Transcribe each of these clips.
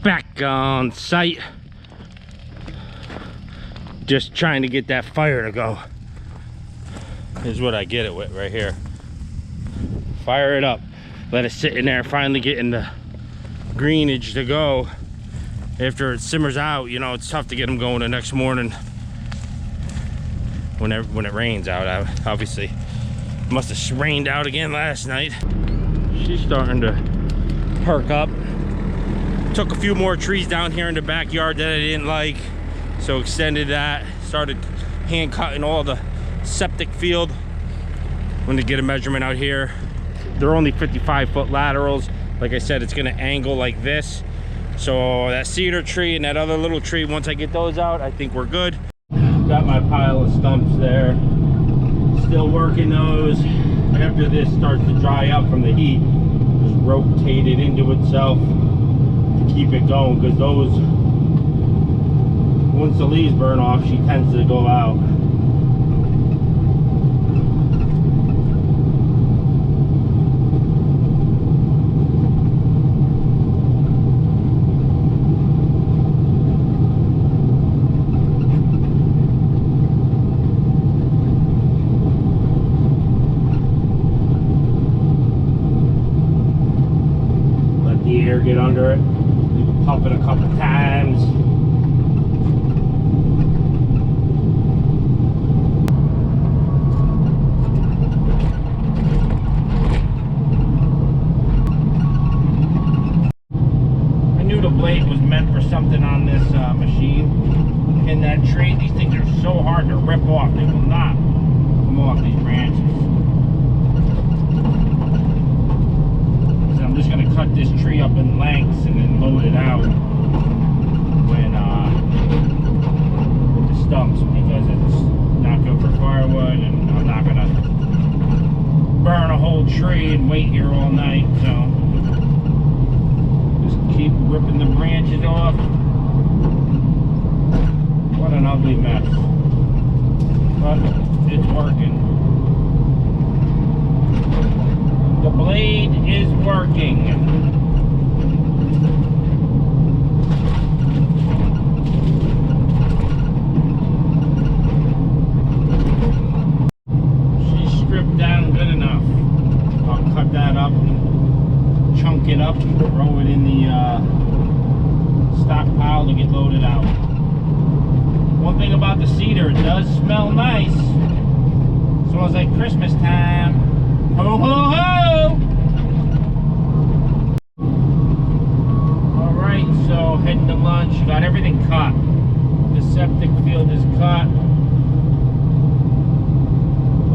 Back on site, just trying to get that fire to go. Here's what I get it with right here. Fire it up, let it sit in there, finally getting the greenage to go. After it simmers out, you know, it's tough to get them going the next morning when it rains out. Obviously must have rained out again last night. She's starting to perk up. Took a few more trees down here in the backyard that I didn't like, so extended that. Started hand cutting all the septic field. When to get a measurement out here. They're only 55-foot laterals. Like I said, it's gonna angle like this. So that cedar tree and that other little tree, once I get those out, I think we're good. Got my pile of stumps there. Still working those. After this starts to dry up from the heat, just rotate it into itself. Keep it going, because those, once the leaves burn off, she tends to go out. Let the air get under it. Pump it a couple times. I knew the blade was meant for something on this machine. In that tree, these things are so hard to rip off. They will not come off these branches. So I'm just going to cut this tree up in lengths and then load it out when with the stumps, because it's not good for firewood, and I'm not gonna burn a whole tree and wait here all night. So just keep ripping the branches off. What an ugly mess, but it's working. The blade is working. That up and chunk it up and throw it in the stockpile to get loaded out. One thing about the cedar, it does smell nice. Smells like Christmas time. Ho ho ho! Alright, so heading to lunch. Got everything cut. The septic field is cut.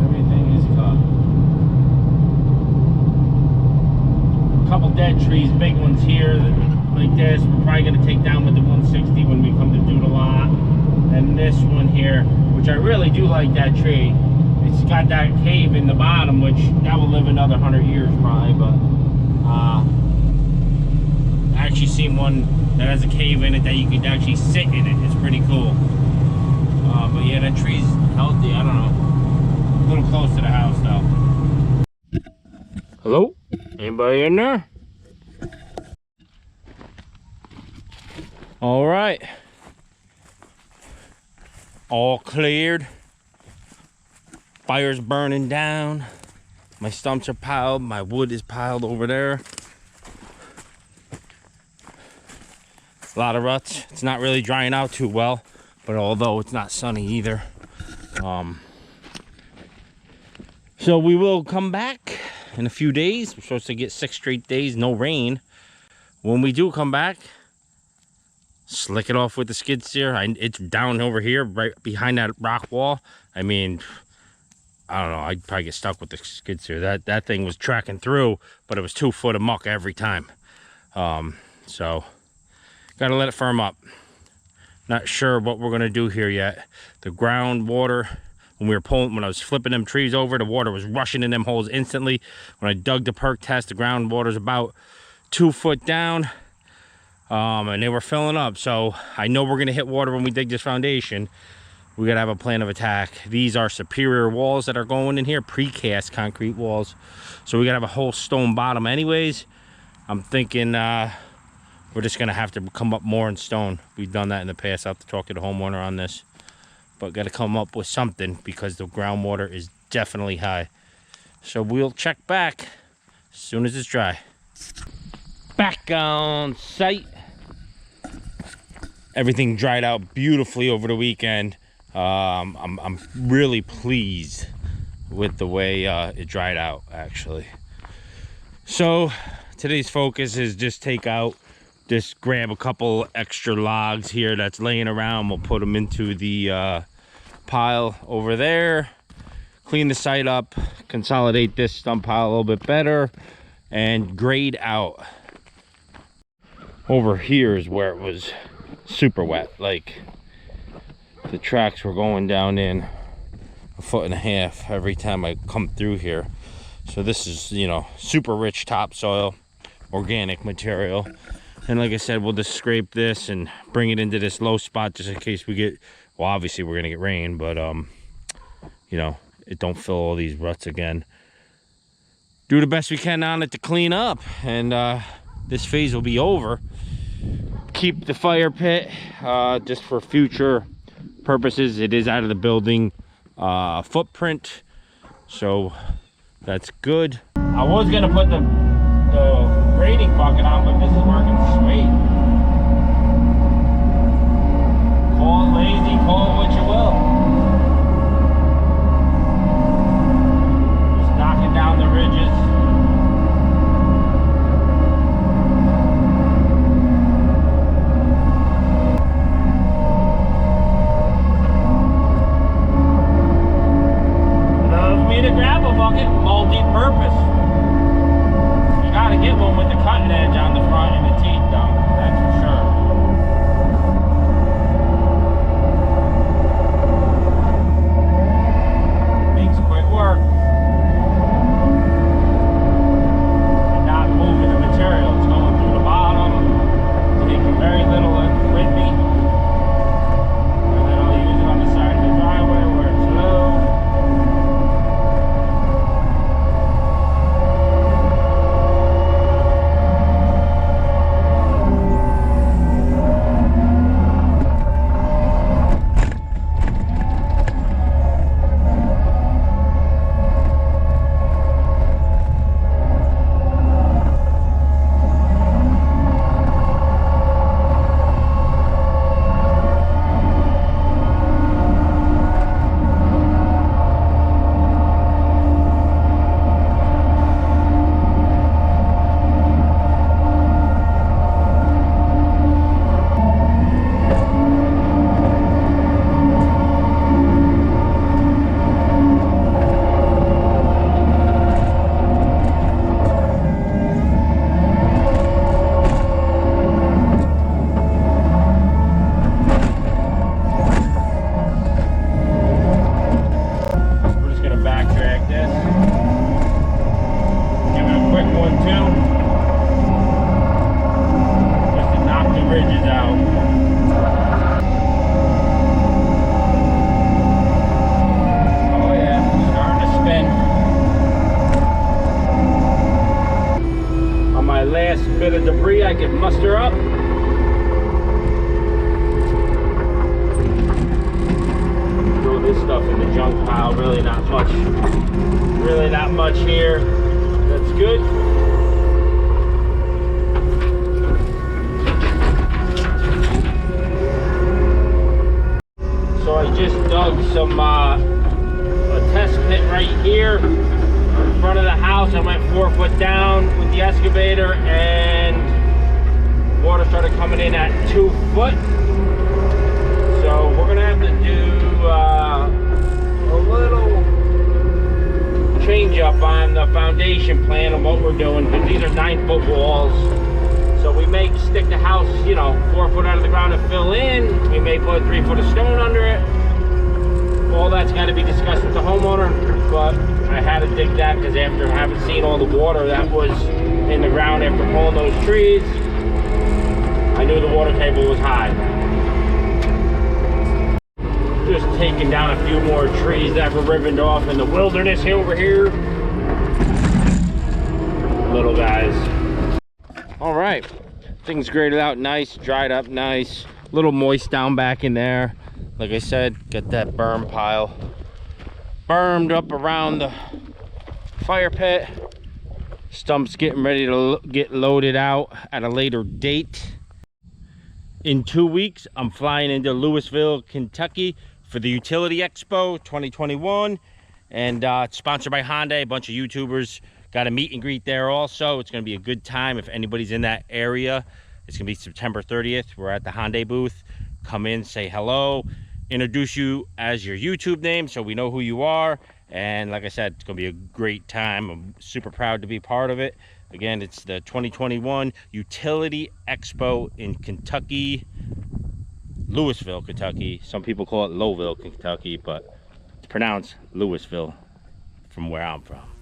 Everything is cut. Couple dead trees, big ones here like this. We're probably going to take down with the 160 when we come to do the lot. And this one here, which I really do like that tree. It's got that cave in the bottom, which that will live another 100 years probably. But I actually seen one that has a cave in it that you could actually sit in it. It's pretty cool. But yeah, that tree's healthy. I don't know. A little close to the house though. Hello? Anybody in there? All right. All cleared. Fire's burning down. My stumps are piled. My wood is piled over there. A lot of ruts. It's not really drying out too well, but although it's not sunny either. So we will come back in a few days. We're supposed to get 6 straight days, no rain. When we do come back, slick it off with the skid steer. It's down over here, right behind that rock wall. I mean, I don't know, I'd probably get stuck with the skid steer. That thing was tracking through, but it was 2 foot of muck every time. So, gotta let it firm up. Not sure what we're gonna do here yet. The groundwater, when I was flipping them trees over, the water was rushing in them holes instantly. When I dug the perk test, the groundwater's about 2 foot down, and they were filling up. So I know we're gonna hit water when we dig this foundation. We gotta have a plan of attack. These are superior walls that are going in here, precast concrete walls. So we gotta have a whole stone bottom anyways. I'm thinking we're just gonna have to come up more in stone. We've done that in the past. I have to talk to the homeowner on this, but got to come up with something because the groundwater is definitely high. So we'll check back as soon as it's dry. Back on site. Everything dried out beautifully over the weekend. I'm really pleased with the way it dried out, actually. So today's focus is just just grab a couple extra logs here that's laying around. We'll put them into the pile over there, clean the site up, consolidate this stump pile a little bit better, and grade out. Over here is where it was super wet. Like, the tracks were going down in 1.5 feet every time I come through here. So this is, you know, super rich topsoil, organic material. And like I said, we'll just scrape this and bring it into this low spot just in case we get, well, obviously we're gonna get rain, but you know, it don't fill all these ruts again. Do the best we can on it to clean up, and this phase will be over. Keep the fire pit just for future purposes. It is out of the building footprint, so that's good. I was gonna put the grading bucket on, but this is working sweet. Call it lazy, call it what you will. Just knocking down the ridges. A gravel bucket, multi-purpose. You gotta get one with the cutting edge on the front and the teeth though, that's for sure. Makes quick work. And not moving the material, it's going through the bottom, taking very little with me. And then I'll use it on the side of the driveway where it's low. Bit of debris I can muster up. Throw this stuff in the junk pile. Really not much here. That's good. So I just dug some a test pit right here in front of the house. I went 4 foot down with the excavator, and water started coming in at 2 foot. So we're gonna have to do a little change up on the foundation plan of what we're doing, because these are 9 foot walls. So we may stick the house, you know, 4 foot out of the ground and fill in. We may put 3 foot of stone under it. All that's got to be discussed with the homeowner, but I had to dig that because after having seen all the water that was in the ground after pulling those trees, I knew the water table was high. Just taking down a few more trees that were ribboned off in the wilderness over here. Little guys. All right, Things graded out nice, dried up nice. A little moist down back in there. Like I said, got that berm pile bermed up around the fire pit. Stump's getting ready to get loaded out at a later date. In 2 weeks, I'm flying into Louisville, Kentucky for the Utility Expo 2021. And it's sponsored by Honda. A bunch of YouTubers got a meet and greet there also. It's going to be a good time if anybody's in that area. It's going to be September 30th. We're at the Honda booth. Come in, say hello, introduce you as your YouTube name so we know who you are. And like I said, it's going to be a great time. I'm super proud to be part of it. Again, it's the 2021 Utility Expo in Kentucky, Louisville, Kentucky. Some people call it Lowville, Kentucky, but it's pronounced Louisville from where I'm from.